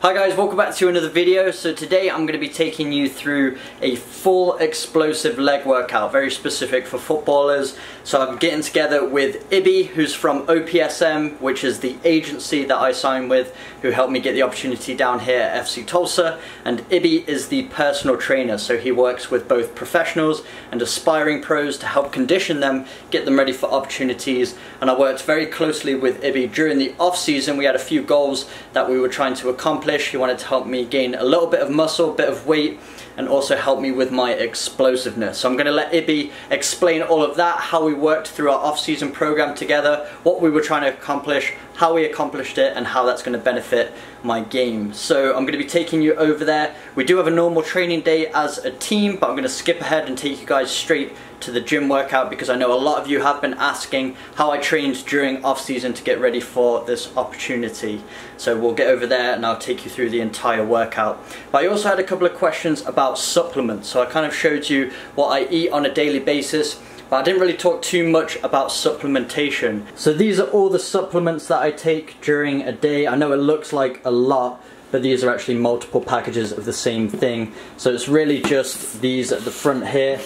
Hi guys, welcome back to another video. So today I'm going to be taking you through a full explosive leg workout, very specific for footballers. So I'm getting together with Ibby, who's from OPSM, which is the agency that I signed with, who helped me get the opportunity down here at FC Tulsa. And Ibby is the personal trainer, so he works with both professionals and aspiring pros to help condition them, get them ready for opportunities. And I worked very closely with Ibby during the off season. We had a few goals that we were trying to accomplish. He wanted to help me gain a little bit of muscle, a bit of weight, and also help me with my explosiveness. So I'm going to let Ibby explain all of that, how we worked through our off-season program together, what we were trying to accomplish, how we accomplished it, and how that's going to benefit my game. So I'm going to be taking you over there. We do have a normal training day as a team, but I'm going to skip ahead and take you guys straight to the gym workout because I know a lot of you have been asking how I trained during off-season to get ready for this opportunity. So we'll get over there and I'll take you through the entire workout. But I also had a couple of questions about supplements. So I kind of showed you what I eat on a daily basis, but I didn't really talk too much about supplementation. So these are all the supplements that I take during a day. I know it looks like a lot, but these are actually multiple packages of the same thing. So it's really just these at the front here,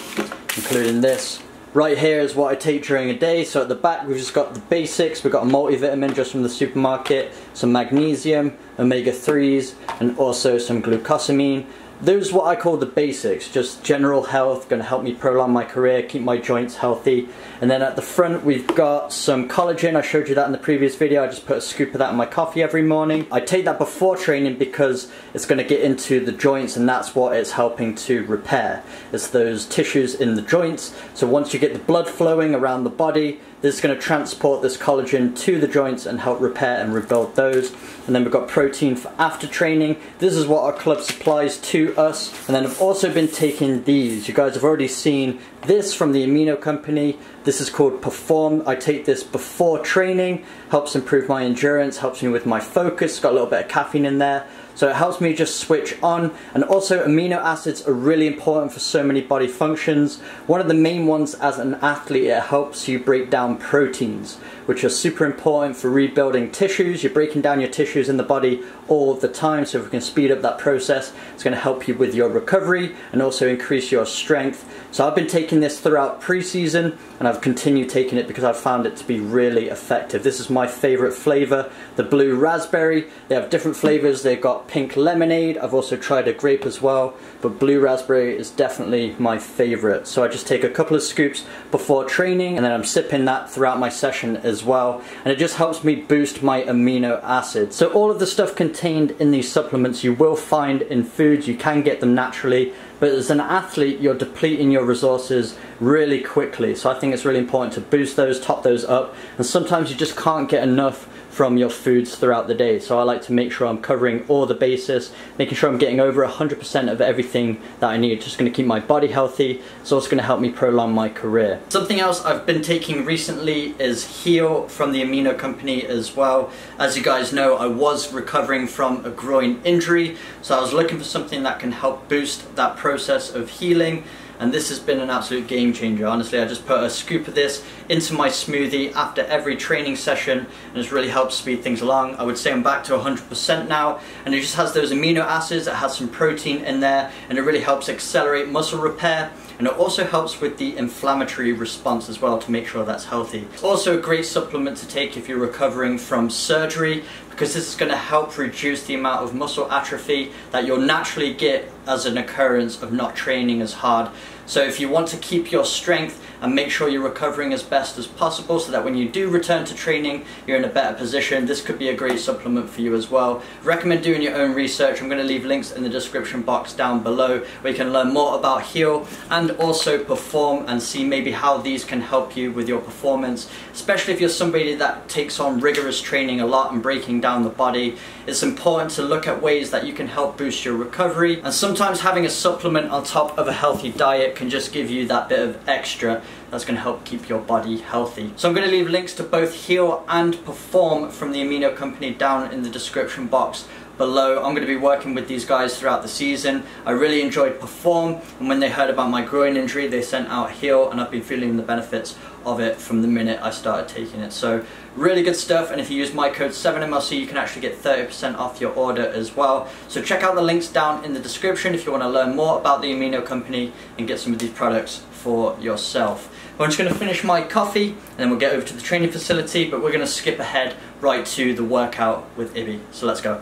including this. Right here is what I take during a day. So at the back we've just got the basics. We've got a multivitamin just from the supermarket, some magnesium, omega-3s, and also some glucosamine. Those are what I call the basics, just general health, going to help me prolong my career, keep my joints healthy. And then at the front we've got some collagen. I showed you that in the previous video. I just put a scoop of that in my coffee every morning. I take that before training because it's going to get into the joints and that's what it's helping to repair. It's those tissues in the joints. So once you get the blood flowing around the body, this is going to transport this collagen to the joints and help repair and rebuild those. And then we've got protein for after training. This is what our club supplies to us. And then I've also been taking these. You guys have already seen this from the amino company. This is called Perform. I take this before training. Helps improve my endurance, helps me with my focus. Got a little bit of caffeine in there. So it helps me just switch on. And also amino acids are really important for so many body functions. One of the main ones as an athlete, it helps you break down proteins, which are super important for rebuilding tissues. You're breaking down your tissues in the body all the time, so if we can speed up that process, it's going to help you with your recovery and also increase your strength. So I've been taking this throughout pre-season and I've continued taking it because I've found it to be really effective. This is my favorite flavor, the blue raspberry. They have different flavors. They've got pink lemonade. I've also tried a grape as well, but blue raspberry is definitely my favorite. So I just take a couple of scoops before training and then I'm sipping that throughout my session as well, and it just helps me boost my amino acids. So all of the stuff contained in these supplements you will find in foods. You can get them naturally, but as an athlete you're depleting your resources really quickly, so I think it's really important to boost those, top those up, and sometimes you just can't get enough from your foods throughout the day. So I like to make sure I'm covering all the bases, making sure I'm getting over 100% of everything that I need. It's just going to keep my body healthy. It's also going to help me prolong my career. Something else I've been taking recently is Heal from the amino company as well. As you guys know, I was recovering from a groin injury, so I was looking for something that can help boost that process of healing. And this has been an absolute game changer. Honestly, I just put a scoop of this into my smoothie after every training session and it's really helped speed things along. I would say I'm back to 100% now, and it just has those amino acids, it has some protein in there, and it really helps accelerate muscle repair. And it also helps with the inflammatory response as well to make sure that's healthy. It's also a great supplement to take if you're recovering from surgery, because this is going to help reduce the amount of muscle atrophy that you'll naturally get as an occurrence of not training as hard. So if you want to keep your strength and make sure you're recovering as best as possible so that when you do return to training you're in a better position, this could be a great supplement for you as well. Recommend doing your own research. I'm going to leave links in the description box down below where you can learn more about Heal and also Perform and see maybe how these can help you with your performance, especially if you're somebody that takes on rigorous training a lot and breaking down the body. It's important to look at ways that you can help boost your recovery, and sometimes having a supplement on top of a healthy diet can just give you that bit of extra that's going to help keep your body healthy. So I'm going to leave links to both Heal and Perform from the amino company down in the description box below. I'm going to be working with these guys throughout the season. I really enjoyed Perform, and when they heard about my groin injury they sent out Heal, and I've been feeling the benefits of it from the minute I started taking it. So Really good stuff, and if you use my code 7MLC, you can actually get 30% off your order as well. So check out the links down in the description if you want to learn more about the amino company and get some of these products for yourself. I'm just going to finish my coffee and then we'll get over to the training facility, but we're going to skip ahead right to the workout with Ibby. So let's go.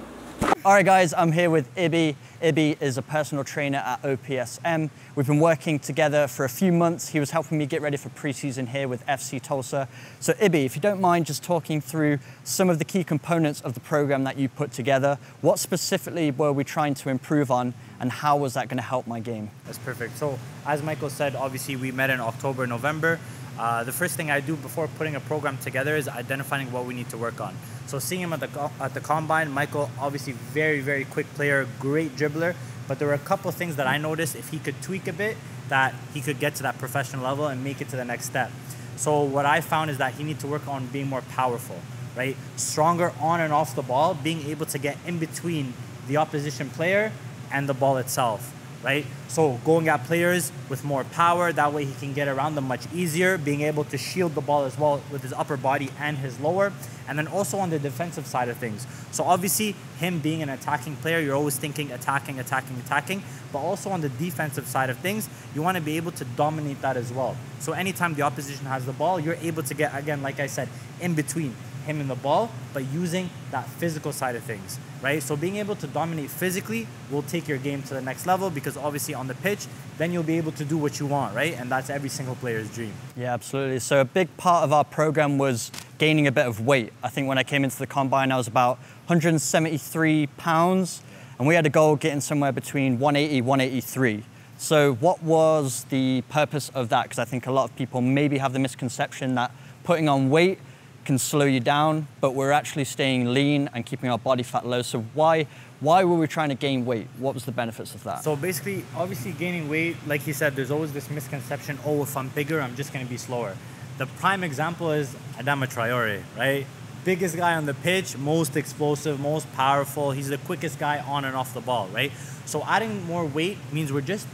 Alright guys, I'm here with Ibby. Ibby is a personal trainer at OPSM. We've been working together for a few months. He was helping me get ready for pre-season here with FC Tulsa. So Ibby, if you don't mind just talking through some of the key components of the program that you put together, what specifically were we trying to improve on and how was that going to help my game? That's perfect. So as Michael said, obviously we met in October, November. The first thing I do before putting a program together is identifying what we need to work on. So seeing him at the combine, Michael, obviously very, very quick player, great dribbler, but there were a couple of things that I noticed if he could tweak a bit, that he could get to that professional level and make it to the next step. So what I found is that he needs to work on being more powerful, right? Stronger on and off the ball, being able to get in between the opposition player and the ball itself. Right? So going at players with more power, that way he can get around them much easier, being able to shield the ball as well with his upper body and his lower, and then also on the defensive side of things. So obviously him being an attacking player, you're always thinking attacking, attacking, attacking, but also on the defensive side of things, you want to be able to dominate that as well. So anytime the opposition has the ball, you're able to get, again, like I said, in between him and the ball, but using that physical side of things, right? So being able to dominate physically will take your game to the next level, because obviously on the pitch, then you'll be able to do what you want, right? And that's every single player's dream. Yeah, absolutely. So a big part of our program was gaining a bit of weight. I think when I came into the combine, I was about 173 pounds, and we had a goal getting somewhere between 180, 183. So what was the purpose of that? Because I think a lot of people maybe have the misconception that putting on weight can slow you down, but we're actually staying lean and keeping our body fat low. So why were we trying to gain weight? What was the benefits of that? So basically, obviously gaining weight, like he said, there's always this misconception, oh, if I'm bigger, I'm just gonna be slower. The prime example is Adama Traore, right? Biggest guy on the pitch, most explosive, most powerful. He's the quickest guy on and off the ball, right? So adding more weight means we're just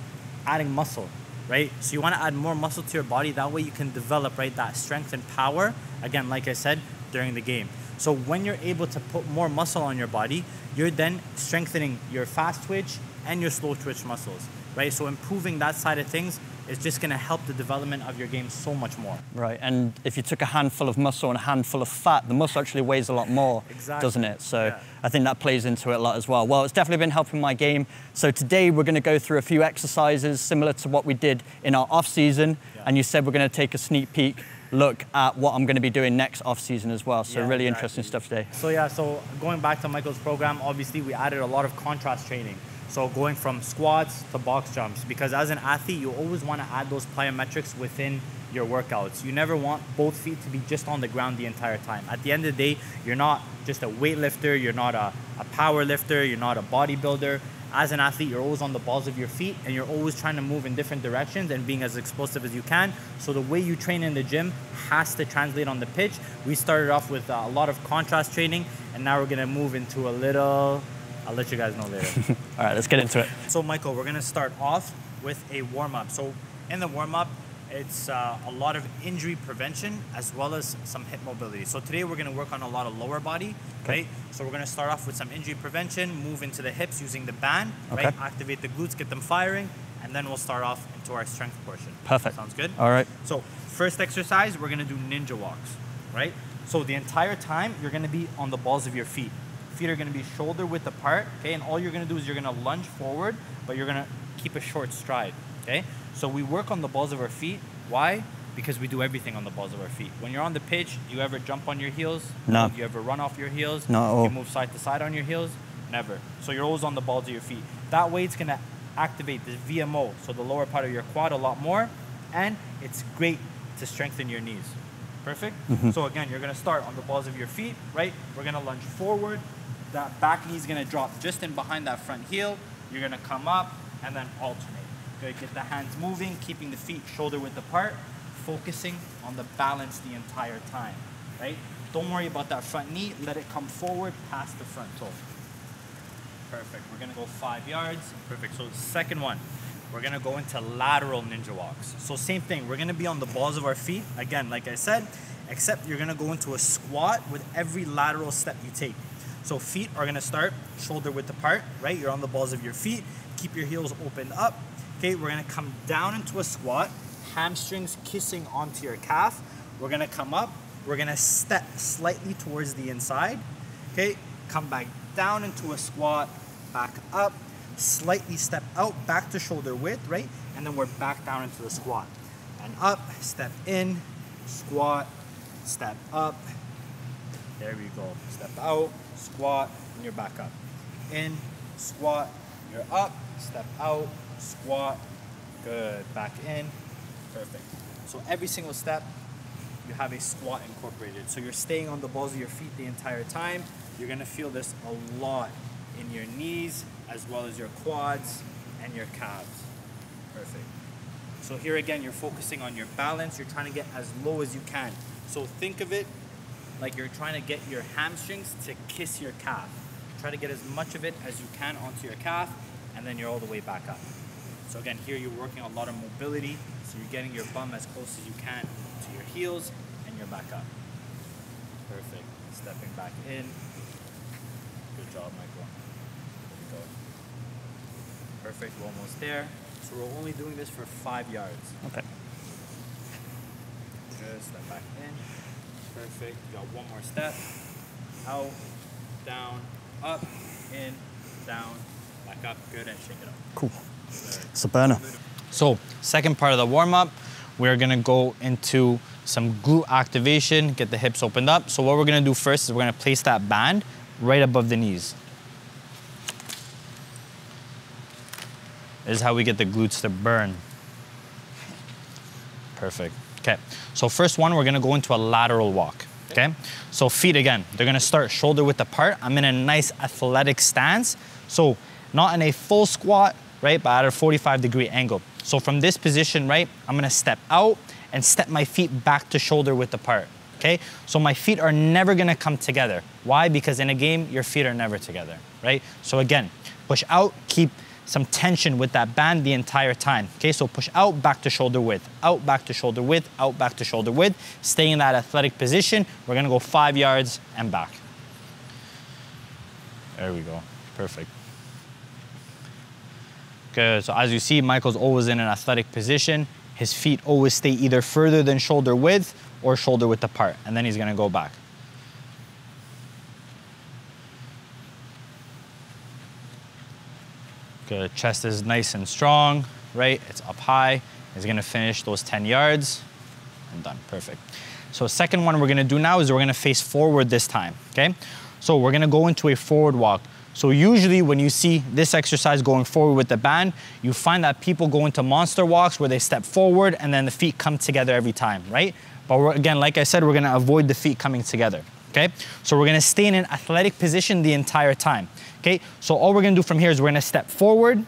adding muscle, right? So you want to add more muscle to your body. That way you can develop, right, that strength and power, again, like I said, during the game. So when you're able to put more muscle on your body, you're then strengthening your fast twitch and your slow twitch muscles, right? So improving that side of things is just going to help the development of your game so much more. Right, and if you took a handful of muscle and a handful of fat, the muscle actually weighs a lot more, exactly. Doesn't it? So yeah. I think that plays into it a lot as well. Well, it's definitely been helping my game. So today we're going to go through a few exercises similar to what we did in our off-season, and you said we're going to take a sneak peek look at what I'm going to be doing next off-season as well. So really interesting stuff today. So yeah, so going back to Michael's program, obviously we added a lot of contrast training. So going from squats to box jumps, because as an athlete, you always want to add those plyometrics within your workouts. You never want both feet to be just on the ground the entire time. At the end of the day, you're not just a weightlifter, you're not a power lifter, you're not a bodybuilder. As an athlete, you're always on the balls of your feet and you're always trying to move in different directions and being as explosive as you can. So the way you train in the gym has to translate on the pitch. We started off with a lot of contrast training, and now we're gonna move into a little, I'll let you guys know later. All right, let's get into it. So Michael, we're gonna start off with a warm-up. So in the warm-up, it's a lot of injury prevention as well as some hip mobility. So today we're gonna work on a lot of lower body, right? So we're gonna start off with some injury prevention, move into the hips using the band, right? Activate the glutes, get them firing, and then we'll start off into our strength portion. Perfect. Sounds good? All right. So first exercise, we're gonna do ninja walks, right? So the entire time, you're gonna be on the balls of your feet. Feet are gonna be shoulder width apart, okay? And all you're gonna do is you're gonna lunge forward, but you're gonna keep a short stride, okay? So we work on the balls of our feet. Why? Because we do everything on the balls of our feet. When you're on the pitch, do you ever jump on your heels? No. Do you ever run off your heels? No. Do you move side to side on your heels? Never. So you're always on the balls of your feet. That way it's gonna activate this VMO, so the lower part of your quad, a lot more, and it's great to strengthen your knees. Perfect? So again, you're gonna start on the balls of your feet, right? We're gonna lunge forward. That back knee's gonna drop just in behind that front heel. You're gonna come up and then alternate. Good, get the hands moving, keeping the feet shoulder width apart, focusing on the balance the entire time, right? Don't worry about that front knee, let it come forward past the front toe. Perfect, we're gonna go 5 yards. Perfect, so the second one, we're gonna go into lateral ninja walks. So same thing, we're gonna be on the balls of our feet, again, like I said, except you're gonna go into a squat with every lateral step you take. So feet are gonna start shoulder width apart, right? You're on the balls of your feet. Keep your heels opened up. Okay, we're gonna come down into a squat, hamstrings kissing onto your calf. We're gonna come up, we're gonna step slightly towards the inside. Okay, come back down into a squat, back up, slightly step out, back to shoulder width, right? And then we're back down into the squat. And up, step in, squat, step up. There we go. Step out, squat, and you're back up. In, squat, you're up, step out, squat. Good. Back in. Perfect. So every single step, you have a squat incorporated. So you're staying on the balls of your feet the entire time. You're gonna feel this a lot in your knees, as well as your quads and your calves. Perfect. So here again, you're focusing on your balance. You're trying to get as low as you can. So think of it like you're trying to get your hamstrings to kiss your calf. Try to get as much of it as you can onto your calf, and then you're all the way back up. So again, here you're working a lot of mobility, so you're getting your bum as close as you can to your heels, and you're back up. Perfect. Stepping back in. Good job, Michael. There we go. Perfect, we're almost there. So we're only doing this for 5 yards. Okay. Good, step back in. Perfect, you got one more step. Out, down, up, in, down, back up. Good, and shake it up. Cool. It's a burner. So, second part of the warm-up, we're gonna go into some glute activation, get the hips opened up. So what we're gonna do first is we're gonna place that band right above the knees. This is how we get the glutes to burn. Perfect. Okay, so first one, we're gonna go into a lateral walk, okay? So feet again, they're gonna start shoulder width apart. I'm in a nice athletic stance. So not in a full squat, right, but at a 45-degree angle. So from this position, right, I'm gonna step out and step my feet back to shoulder width apart, okay? So my feet are never gonna come together. Why? Because in a game, your feet are never together, right? So again, push out, keep some tension with that band the entire time. Okay, so push out, back to shoulder width, out, back to shoulder width, out, back to shoulder width. Stay in that athletic position. We're gonna go 5 yards and back. There we go, perfect. Good, so as you see, Michael's always in an athletic position. His feet always stay either further than shoulder width or shoulder width apart, and then he's gonna go back. Good, chest is nice and strong, right? It's up high. He's gonna finish those 10 yards and done, perfect. So second one we're gonna do now is we're gonna face forward this time, okay? So we're gonna go into a forward walk. So usually when you see this exercise going forward with the band, you find that people go into monster walks where they step forward and then the feet come together every time, right? But again, like I said, we're gonna avoid the feet coming together, okay? So we're gonna stay in an athletic position the entire time, okay? So all we're gonna do from here is we're gonna step forward,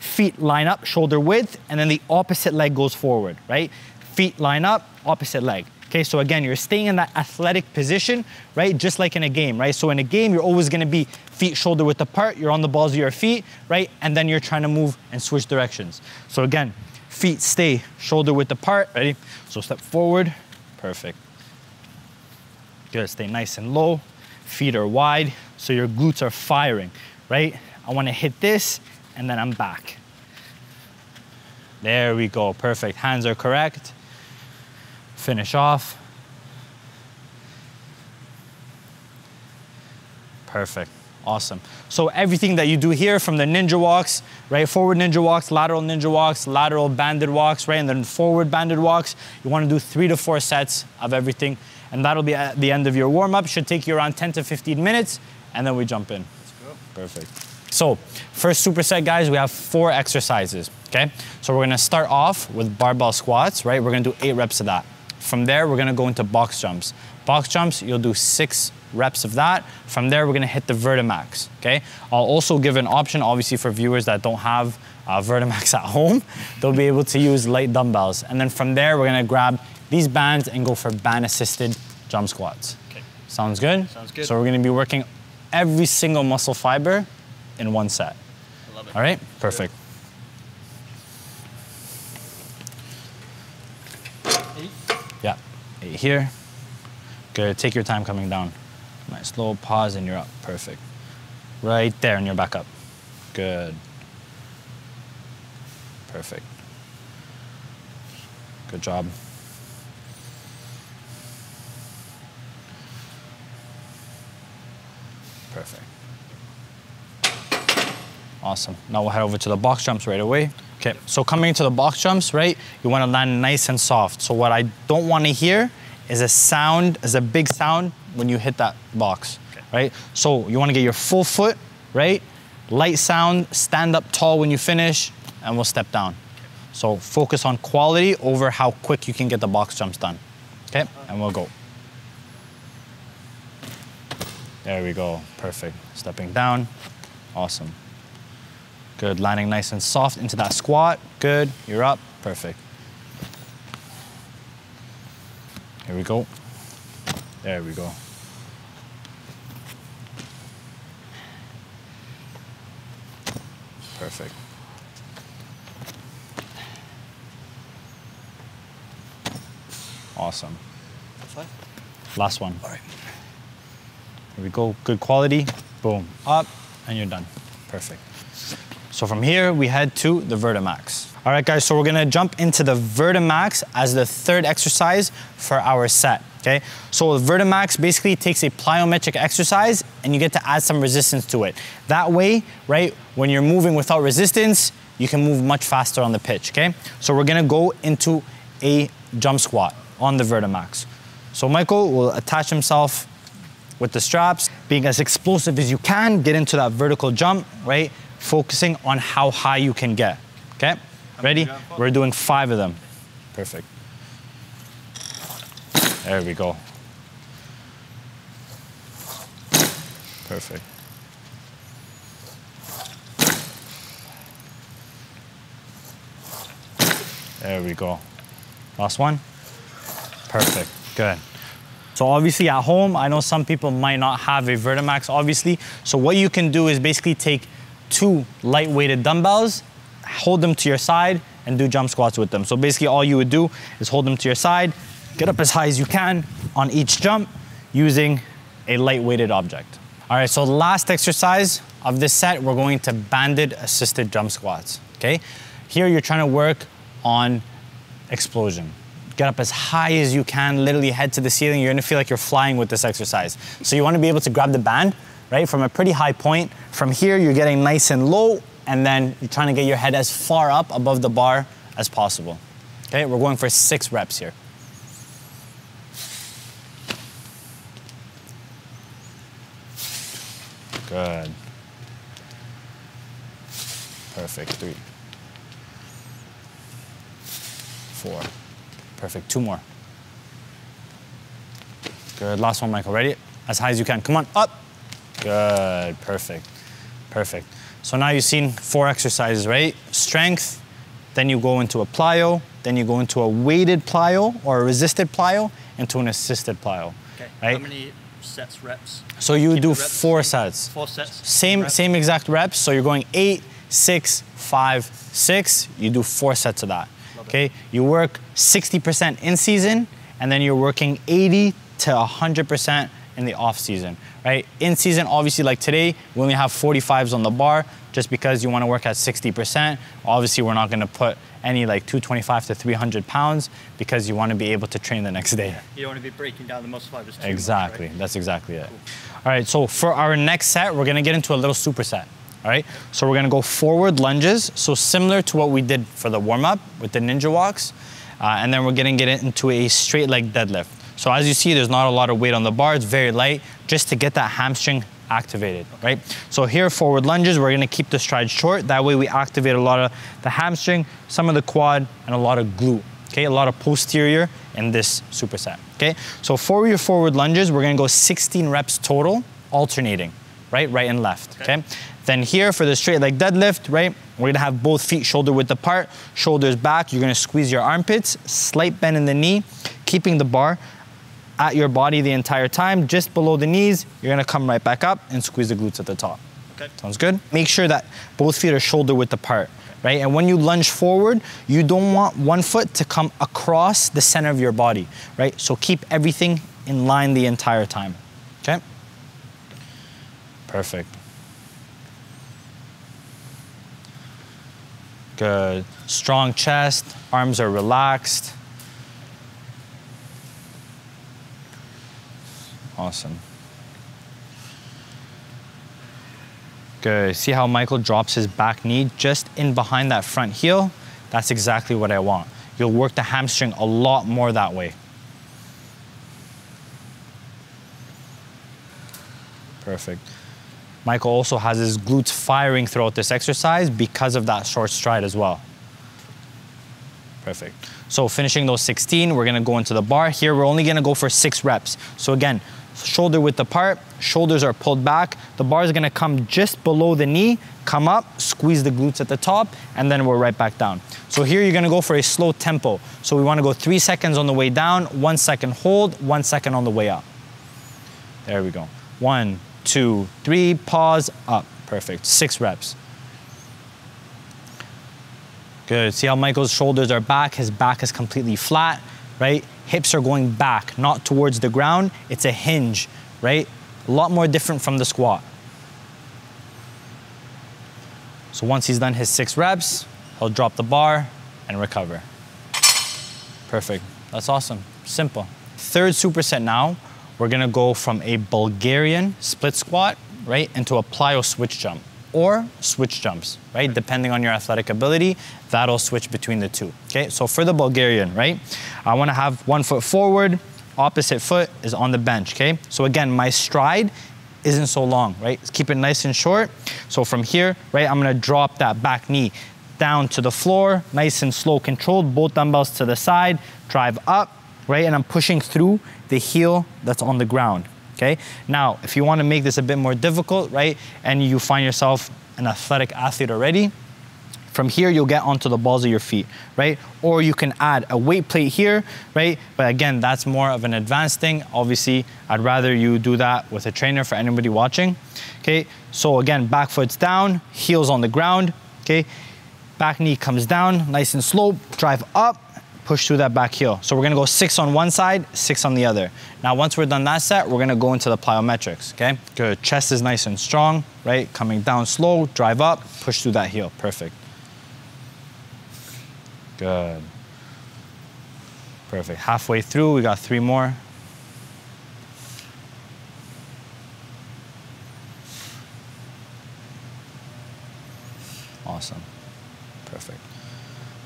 feet line up, shoulder width, and then the opposite leg goes forward, right? Feet line up, opposite leg. Okay, so again, you're staying in that athletic position, right? Just like in a game, right? So in a game, you're always gonna be feet shoulder width apart, you're on the balls of your feet, right? And then you're trying to move and switch directions. So again, feet stay shoulder width apart, ready? So step forward, perfect. Good, stay nice and low. Feet are wide, so your glutes are firing, right? I wanna hit this, and then I'm back. There we go, perfect. Hands are correct. Finish off. Perfect, awesome. So everything that you do here from the ninja walks, right? Forward ninja walks, lateral banded walks, right? And then forward banded walks. You wanna do 3 to 4 sets of everything. And that'll be at the end of your warm-up. Should take you around 10 to 15 minutes. And then we jump in. Let's go. Perfect. So first superset, guys, we have 4 exercises, okay? So we're gonna start off with barbell squats, right? We're gonna do 8 reps of that. From there, we're gonna go into box jumps. Box jumps, you'll do 6 reps of that. From there, we're gonna hit the Vertamax, okay? I'll also give an option, obviously, for viewers that don't have Vertamax at home. They'll be able to use light dumbbells. And then from there, we're gonna grab these bands and go for band-assisted jump squats. Okay. Sounds good? Sounds good. So we're gonna be working every single muscle fiber in 1 set. I love it. All right, perfect. 8. Yeah, 8 here, Good, take your time coming down. Nice, slow pause and you're up, perfect. Right there and you're back up. Good. Perfect. Good job. Perfect. Awesome. Now we'll head over to the box jumps right away. Okay, so coming into the box jumps, right, you want to land nice and soft. So what I don't want to hear is a sound, is a big sound when you hit that box, right? So you want to get your full foot, right? Light sound, stand up tall when you finish, and we'll step down. So focus on quality over how quick you can get the box jumps done. Okay, and we'll go. There we go, perfect. Stepping down, awesome. Good, landing nice and soft into that squat. Good, you're up, perfect. Here we go. There we go. Perfect. Awesome. Last one. All right. Here we go, good quality. Boom, up, and you're done. Perfect. So from here, we head to the Vertamax. All right, guys, so we're gonna jump into the Vertamax as the third exercise for our set, okay? So the Vertamax basically takes a plyometric exercise and you get to add some resistance to it. That way, right, when you're moving without resistance, you can move much faster on the pitch, okay? So we're gonna go into a jump squat on the Vertamax. So Michael will attach himself with the straps, being as explosive as you can, get into that vertical jump, right? Focusing on how high you can get, okay? Ready? We're doing 5 of them. Perfect. There we go. Perfect. There we go. Last one. Perfect, good. So obviously at home, I know some people might not have a Vertamax, obviously. So what you can do is basically take 2 light-weighted dumbbells, hold them to your side, and do jump squats with them. So basically all you would do is hold them to your side, get up as high as you can on each jump using a light-weighted object. All right, so the last exercise of this set, we're going to banded assisted jump squats, okay? Here you're trying to work on explosion. Get up as high as you can, literally head to the ceiling. You're gonna feel like you're flying with this exercise. So you wanna be able to grab the band, right, from a pretty high point. From here, you're getting nice and low, and then you're trying to get your head as far up above the bar as possible. Okay, we're going for 6 reps here. Good. Perfect, 3. 4. Perfect, 2 more. Good, last one, Michael, ready? As high as you can, come on, up. Good, perfect, perfect. So now you've seen 4 exercises, right? Strength, then you go into a plyo, then you go into a weighted plyo or a resisted plyo, into an assisted plyo, okay. Right? How many sets, reps? So you do 4 sets. 4 sets? Same exact reps, so you're going 8, 6, 5, 6, you do 4 sets of that. Okay, you work 60% in season, and then you're working 80 to 100% in the off season, right? In season, obviously like today, we only have 45s on the bar just because you wanna work at 60%. Obviously, we're not gonna put any like 225 to 300 pounds because you wanna be able to train the next day. You don't wanna be breaking down the muscle fibers too Exactly, much, right? That's exactly it. Cool. All right, so for our next set, we're gonna get into a little superset. All right, so we're gonna go forward lunges, so similar to what we did for the warm-up with the ninja walks, and then we're gonna get into a straight leg deadlift. So as you see, there's not a lot of weight on the bar, it's very light, just to get that hamstring activated, right? So here, forward lunges, we're gonna keep the stride short, that way we activate a lot of the hamstring, some of the quad, and a lot of glute, okay? A lot of posterior in this superset, okay? So for your forward lunges, we're gonna go 16 reps total, alternating, right and left, okay? Then here for the straight leg deadlift, right, we're gonna have both feet shoulder width apart, shoulders back, you're gonna squeeze your armpits, slight bend in the knee, keeping the bar at your body the entire time, just below the knees, you're gonna come right back up and squeeze the glutes at the top. Okay. Sounds good? Make sure that both feet are shoulder width apart, right? And when you lunge forward, you don't want one foot to come across the center of your body, right? So keep everything in line the entire time, okay? Perfect. Good. Strong chest, arms are relaxed. Awesome. Good. See how Michael drops his back knee just in behind that front heel? That's exactly what I want. You'll work the hamstring a lot more that way. Perfect. Michael also has his glutes firing throughout this exercise because of that short stride as well. Perfect. So finishing those 16, we're gonna go into the bar. Here, we're only gonna go for 6 reps. So again, shoulder width apart, shoulders are pulled back. The bar is gonna come just below the knee, come up, squeeze the glutes at the top, and then we're right back down. So here you're gonna go for a slow tempo. So we wanna go 3 seconds on the way down, 1 second hold, 1 second on the way up. There we go. 1, 2, 3, pause, up. Perfect. 6 reps. Good. See how Michael's shoulders are back? His back is completely flat, right? Hips are going back, not towards the ground. It's a hinge, right? A lot more different from the squat. So once he's done his 6 reps, he'll drop the bar and recover. Perfect. That's awesome. Simple. Third superset now, we're gonna go from a Bulgarian split squat, right, into a plyo switch jump or switch jumps, right? Depending on your athletic ability, that'll switch between the two, okay? So for the Bulgarian, right, I wanna have 1 foot forward, opposite foot is on the bench, okay? So again, my stride isn't so long, right? Keep it nice and short. So from here, right, I'm gonna drop that back knee down to the floor, nice and slow, controlled, both dumbbells to the side, drive up, right? And I'm pushing through the heel that's on the ground, okay? Now, if you wanna make this a bit more difficult, right, and you find yourself an athletic athlete already, from here, you'll get onto the balls of your feet, right? Or you can add a weight plate here, right? But again, that's more of an advanced thing. Obviously, I'd rather you do that with a trainer for anybody watching, okay? So again, back foot's down, heels on the ground, okay? Back knee comes down, nice and slow, drive up, push through that back heel. So we're gonna go 6 on one side, 6 on the other. Now, once we're done that set, we're gonna go into the plyometrics, okay? Good, chest is nice and strong, right? Coming down slow, drive up, push through that heel, perfect. Good. Perfect. Halfway through, we got 3 more. Awesome. Perfect.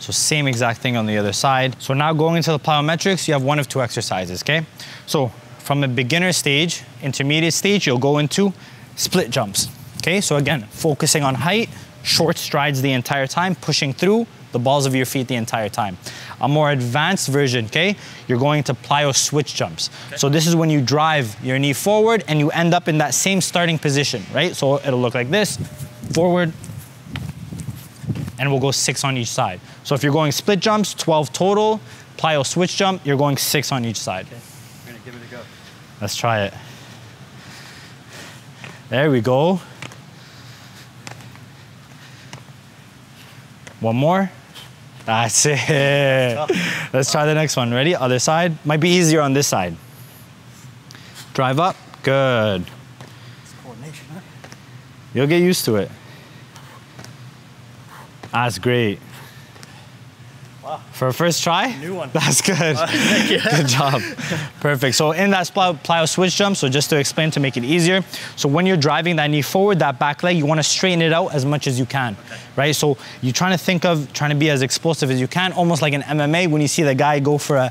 So same exact thing on the other side. So now going into the plyometrics, you have 1 of 2 exercises, okay? So from a beginner stage, intermediate stage, you'll go into split jumps, okay? So again, focusing on height, short strides the entire time, pushing through the balls of your feet the entire time. A more advanced version, okay? You're going to plyo switch jumps. Okay. So this is when you drive your knee forward and you end up in that same starting position, right? So it'll look like this, forward, and we'll go 6 on each side. So if you're going split jumps, 12 total, plyo switch jump, you're going 6 on each side. Okay, we're gonna give it a go. Let's try it. There we go. 1 more. That's it. Let's try the next one. Ready? Other side. Might be easier on this side. Drive up. Good. It's coordination, huh? You'll get used to it. That's great. Wow. For a first try? New one. That's good. Good job. Perfect. So in that plyo switch jump, so just to explain to make it easier, so when you're driving that knee forward, that back leg, you want to straighten it out as much as you can, okay, right? So you're trying to think of trying to be as explosive as you can, almost like in MMA when you see the guy go for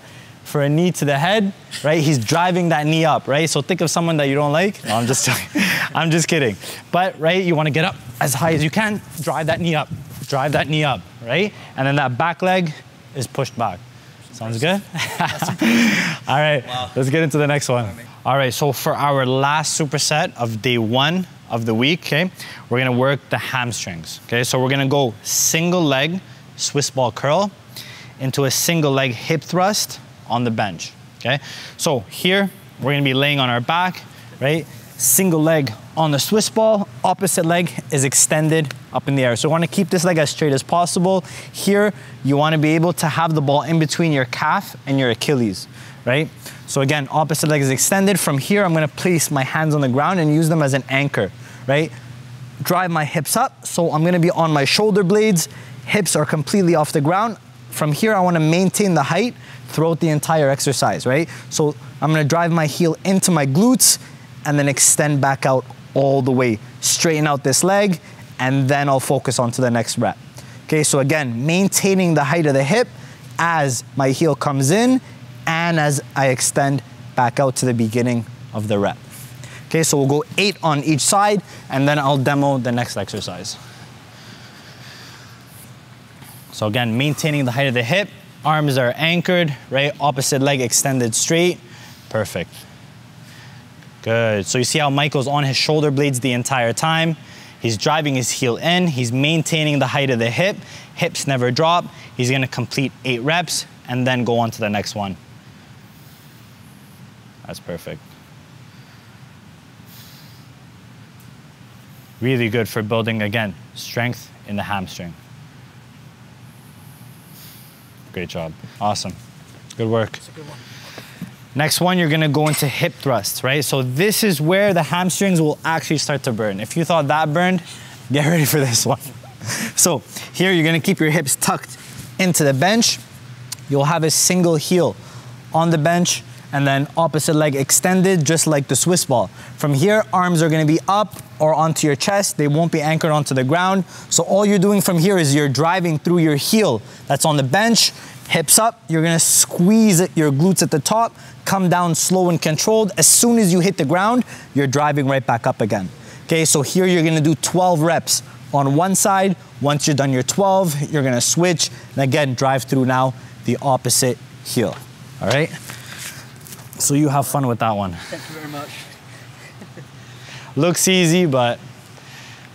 a knee to the head, right? He's driving that knee up, right? So think of someone that you don't like. No, I'm just I'm just kidding. But, right, you want to get up as high as you can, drive that knee up. Drive that knee up, right? And then that back leg is pushed back. Sounds good? All right, wow. Let's get into the next one. All right, so for our last superset of day 1 of the week, okay, we're gonna work the hamstrings, okay? So we're gonna go single leg Swiss ball curl into a single leg hip thrust on the bench, okay? So here, we're gonna be laying on our back, right? single leg on the Swiss ball, opposite leg is extended up in the air. So you wanna keep this leg as straight as possible. Here, you wanna be able to have the ball in between your calf and your Achilles, right? So again, opposite leg is extended. From here, I'm gonna place my hands on the ground and use them as an anchor, right? Drive my hips up, so I'm gonna be on my shoulder blades. Hips are completely off the ground. From here, I wanna maintain the height throughout the entire exercise, right? So I'm gonna drive my heel into my glutes and then extend back out all the way. Straighten out this leg, and then I'll focus on to the next rep. Okay, so again, maintaining the height of the hip as my heel comes in and as I extend back out to the beginning of the rep. Okay, so we'll go 8 on each side, and then I'll demo the next exercise. So again, maintaining the height of the hip, arms are anchored, right? Opposite leg extended straight, perfect. Good, so you see how Michael's on his shoulder blades the entire time. He's driving his heel in, he's maintaining the height of the hip, hips never drop. He's gonna complete 8 reps and then go on to the next one. That's perfect. Really good for building, again, strength in the hamstring. Great job, awesome, good work. That's a good one. Next one, you're gonna go into hip thrusts, right? So this is where the hamstrings will actually start to burn. If you thought that burned, get ready for this one. So here, you're gonna keep your hips tucked into the bench. You'll have a single heel on the bench, and then opposite leg extended, just like the Swiss ball. From here, arms are gonna be up or onto your chest. They won't be anchored onto the ground. So all you're doing from here is you're driving through your heel that's on the bench, hips up. You're gonna squeeze your glutes at the top, come down slow and controlled. As soon as you hit the ground, you're driving right back up again. Okay, so here you're gonna do 12 reps on one side. Once you're done your 12, you're gonna switch, and again, drive through now the opposite heel, all right? So you have fun with that one. Thank you very much. Looks easy, but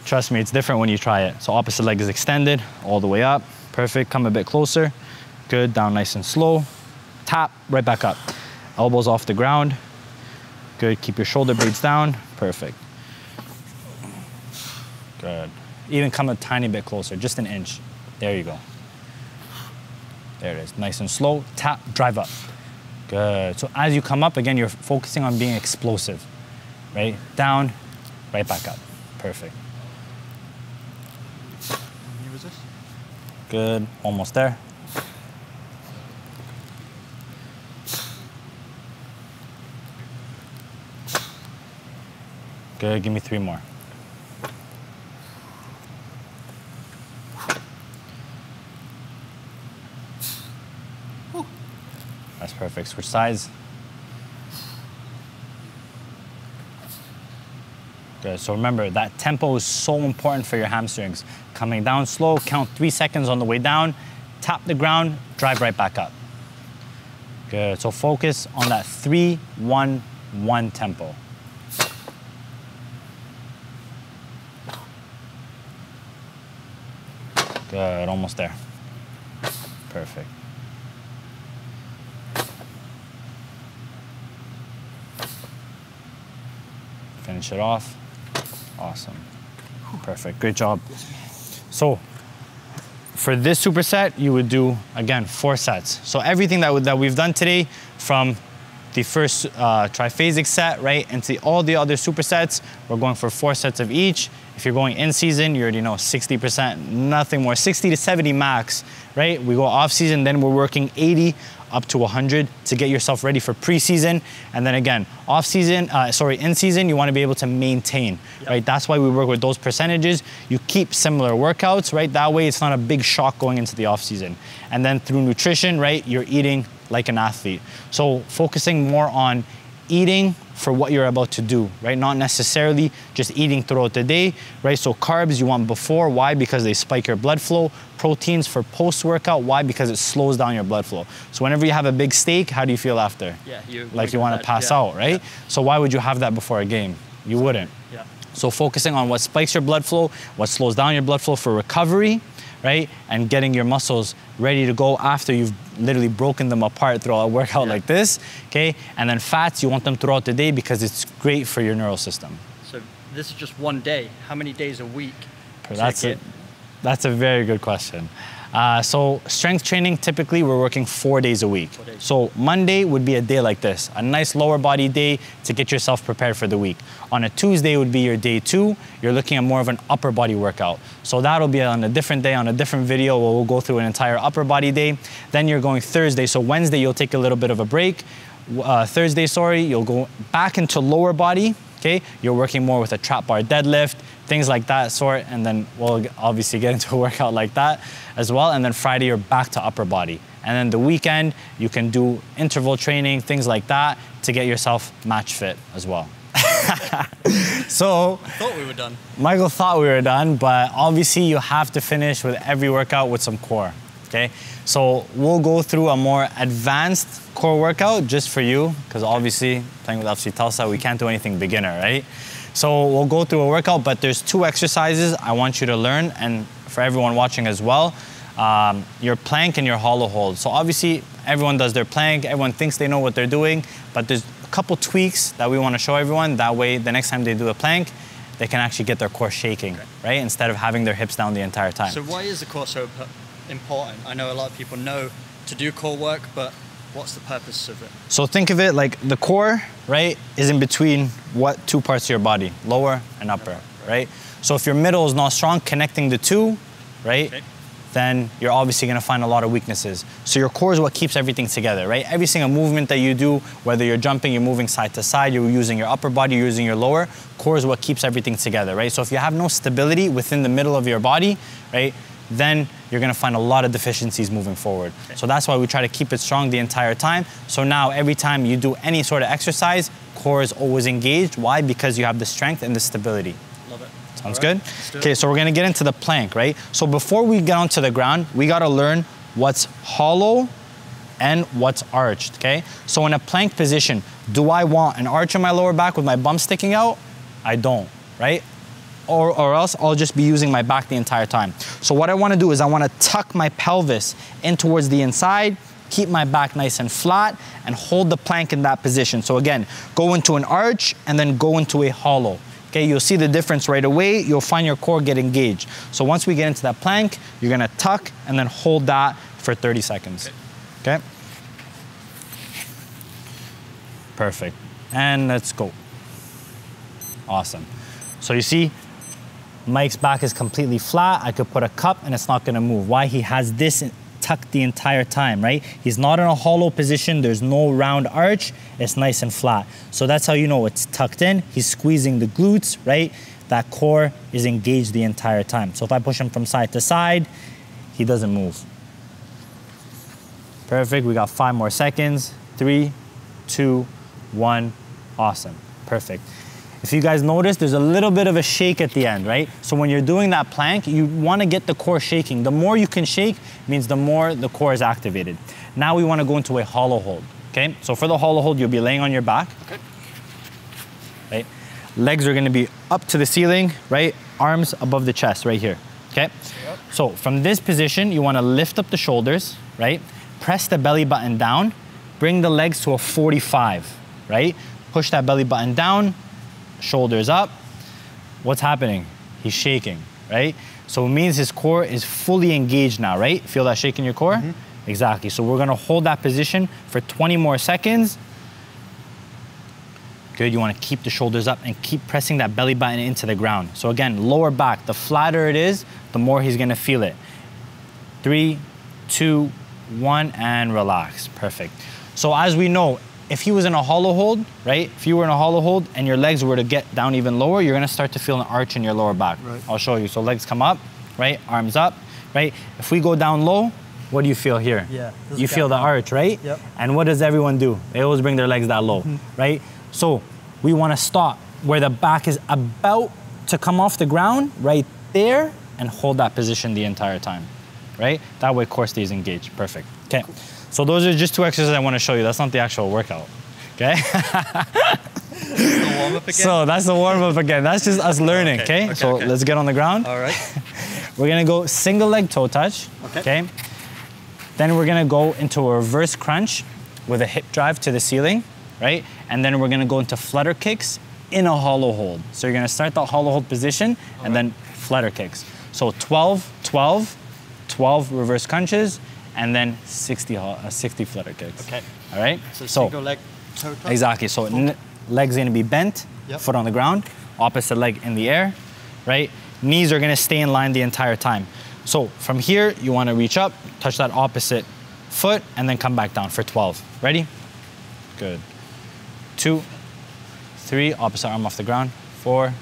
trust me, it's different when you try it. So opposite leg is extended, all the way up. Perfect, come a bit closer. Good, down nice and slow. Tap, right back up. Elbows off the ground. Good, keep your shoulder blades down. Perfect. Good. Even come a tiny bit closer, just an inch. There you go. There it is, nice and slow. Tap, drive up. Good, so as you come up, again, you're focusing on being explosive, right? Down, right back up, perfect. Good, almost there. Good, give me 3 more. That's perfect, switch sides. Good, so remember that tempo is so important for your hamstrings. Coming down slow, count 3 seconds on the way down, tap the ground, drive right back up. Good, so focus on that 3-1-1 tempo. Good, almost there. Perfect. Finish it off. Awesome. Perfect, great job. So for this superset, you would do, again, 4 sets. So everything that we've done today, from the first triphasic set, right, into all the other supersets, we're going for 4 sets of each. If you're going in season, you already know 60%, nothing more, 60 to 70 max, right? We go off season, then we're working 80 up to 100 to get yourself ready for preseason. And then again, off season, in season, you want to be able to maintain, right? That's why we work with those percentages. You keep similar workouts, right? That way it's not a big shock going into the off season. And then through nutrition, right, you're eating like an athlete. So focusing more on eating for what you're about to do, right? Not necessarily just eating throughout the day, right? So carbs you want before, why? Because they spike your blood flow. Proteins for post-workout, why? Because it slows down your blood flow. So whenever you have a big steak, how do you feel after? Yeah, you want to pass out, right? Yeah. So why would you have that before a game? You wouldn't. Yeah. So focusing on what spikes your blood flow, what slows down your blood flow for recovery, right? And getting your muscles ready to go after you've literally broken them apart through a workout like this, okay? And then fats, you want them throughout the day because it's great for your neural system. So this is just one day. How many days a week? That's a very good question. So strength training, typically we're working 4 days a week. So Monday would be a day like this, a nice lower body day to get yourself prepared for the week. On a Tuesday would be your day 2. You're looking at more of an upper body workout. So that'll be on a different day, on a different video where we'll go through an entire upper body day. Then you're going Thursday. So Wednesday, you'll take a little bit of a break. Thursday, you'll go back into lower body. Okay, you're working more with a trap bar deadlift, things like that sort, and then we'll obviously get into a workout like that as well. And then Friday, you're back to upper body. And then the weekend, you can do interval training, things like that, to get yourself match fit as well. So, I thought we were done. Michael thought we were done, but obviously you have to finish with every workout with some core. Okay, so we'll go through a more advanced core workout just for you, because obviously playing with FC Tulsa, we can't do anything beginner, right? So we'll go through a workout, but there's 2 exercises I want you to learn, and for everyone watching as well, your plank and your hollow hold. So obviously everyone does their plank, everyone thinks they know what they're doing, but there's a couple tweaks that we want to show everyone. That way the next time they do a plank, they can actually get their core shaking, right? Instead of having their hips down the entire time. So why is the core so important? I know a lot of people know to do core work, but what's the purpose of it? So think of it like the core, right, is in between what 2 parts of your body, lower and upper, right? So if your middle is not strong, connecting the 2, right, then you're obviously gonna find a lot of weaknesses. So your core is what keeps everything together, right? Every single movement that you do, whether you're jumping, you're moving side to side, you're using your upper body, you're using your lower, core is what keeps everything together, right? So if you have no stability within the middle of your body, right, then you're gonna find a lot of deficiencies moving forward. So that's why we try to keep it strong the entire time. So now every time you do any sort of exercise, core is always engaged. Why? Because you have the strength and the stability. Love it. Sounds good? Okay, so we're gonna get into the plank, right? So before we get onto the ground, we gotta learn what's hollow and what's arched, okay? So in a plank position, do I want an arch in my lower back with my bum sticking out? I don't, right? Or else I'll just be using my back the entire time. So what I wanna do is I wanna tuck my pelvis in towards the inside, keep my back nice and flat, and hold the plank in that position. So again, go into an arch and then go into a hollow. Okay, you'll see the difference right away. You'll find your core get engaged. So once we get into that plank, you're gonna tuck and then hold that for 30 seconds. Okay? Perfect. And let's go. Awesome. So you see, Mike's back is completely flat. I could put a cup and it's not gonna move. Why? He has this tucked the entire time, right? He's not in a hollow position. There's no round arch. It's nice and flat. So that's how you know it's tucked in. He's squeezing the glutes, right? That core is engaged the entire time. So if I push him from side to side, he doesn't move. Perfect, we got 5 more seconds. 3, 2, 1, awesome, perfect. If you guys notice, there's a little bit of a shake at the end, right? So when you're doing that plank, you wanna get the core shaking. The more you can shake means the more the core is activated. Now we wanna go into a hollow hold, okay? So for the hollow hold, you'll be laying on your back, okay? Right? Legs are gonna be up to the ceiling, right? Arms above the chest, right here, okay? Yep. So from this position, you wanna lift up the shoulders, right? Press the belly button down, bring the legs to a 45, right? Push that belly button down, shoulders up. What's happening? He's shaking, right? So it means his core is fully engaged now, right? Feel that shake in your core? Mm-hmm. Exactly. So we're gonna hold that position for 20 more seconds. Good, you wanna keep the shoulders up and keep pressing that belly button into the ground. So again, lower back, the flatter it is, the more he's gonna feel it. 3, 2, 1, and relax, perfect. So as we know, if he was in a hollow hold, right? If you were in a hollow hold and your legs were to get down even lower, you're gonna start to feel an arch in your lower back. Right. I'll show you. So legs come up, right? Arms up, right? If we go down low, what do you feel here? Yeah. You feel the arch, right? Yep. And what does everyone do? They always bring their legs that low, right? So we wanna stop where the back is about to come off the ground, right there, and hold that position the entire time, right? That way core stays engaged, perfect. Okay. Cool. So those are just 2 exercises I want to show you. That's not the actual workout, okay? The warm-up again? So that's the warm-up again. That's just us learning, okay? So let's get on the ground. All right. We're gonna go single leg toe touch, okay? Then we're gonna go into a reverse crunch with a hip drive to the ceiling, right? And then we're gonna go into flutter kicks in a hollow hold. So you're gonna start the hollow hold position and then flutter kicks. So 12, 12, 12 reverse crunches, and then 60 flutter kicks. Okay. All right? So single leg toe touch? Exactly. So leg's gonna be bent, foot on the ground, opposite leg in the air, right? Knees are gonna stay in line the entire time. So from here, you wanna reach up, touch that opposite foot, and then come back down for 12. Ready? Good. 2, 3, opposite arm off the ground. 4,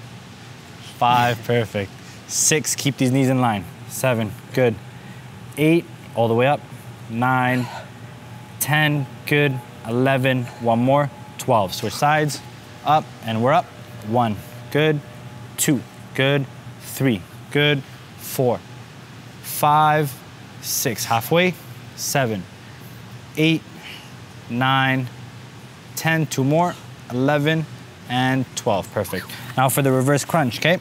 5, perfect. 6, keep these knees in line. 7, good. 8, all the way up. 9, 10, good. 11, one more. 12, switch sides. Up, and we're up. 1, good. 2, good. 3, good. 4, 5, 6, halfway. 7, 8, 9, 10, 2 more. 11, and 12, perfect. Now for the reverse crunch, okay?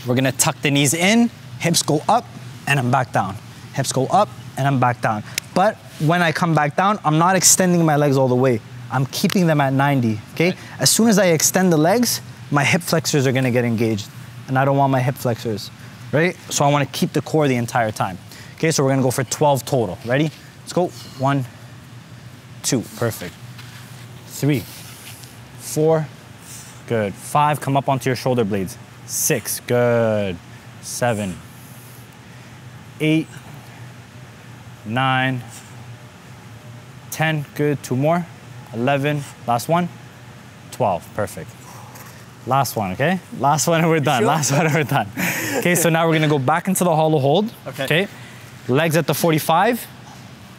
We're gonna tuck the knees in, hips go up, and I'm back down. Hips go up, and I'm back down. But when I come back down, I'm not extending my legs all the way. I'm keeping them at 90, okay? As soon as I extend the legs, my hip flexors are gonna get engaged, and I don't want my hip flexors, right? So I wanna keep the core the entire time. Okay, so we're gonna go for 12 total. Ready? Let's go. 1, 2, perfect. 3, 4, good. 5, come up onto your shoulder blades. 6, good. 7, 8, 9, 10, good. 2 more. 11, last one. 12, perfect. Last one, okay? Last one and we're done. Last one and we're done. Okay, so now we're gonna go back into the hollow hold. Okay. Legs at the 45,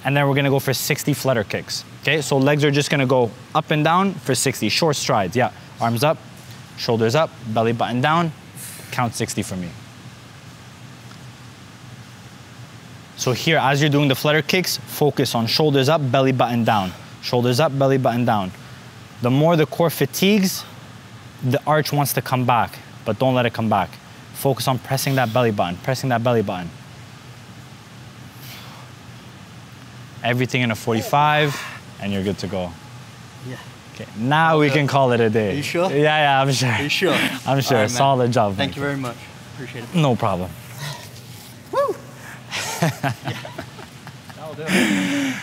and then we're gonna go for 60 flutter kicks. Okay, so legs are just gonna go up and down for 60, short strides, yeah. Arms up, shoulders up, belly button down, count 60 for me. So here, as you're doing the flutter kicks, focus on shoulders up, belly button down. Shoulders up, belly button down. The more the core fatigues, the arch wants to come back, but don't let it come back. Focus on pressing that belly button, pressing that belly button. Everything in a 45, and you're good to go. Yeah. Okay, now we can call it a day. Are you sure? Yeah, I'm sure. Are you sure? I'm sure. Right, solid job. Thank you very much. Appreciate it. No problem. Woo! That'll do it.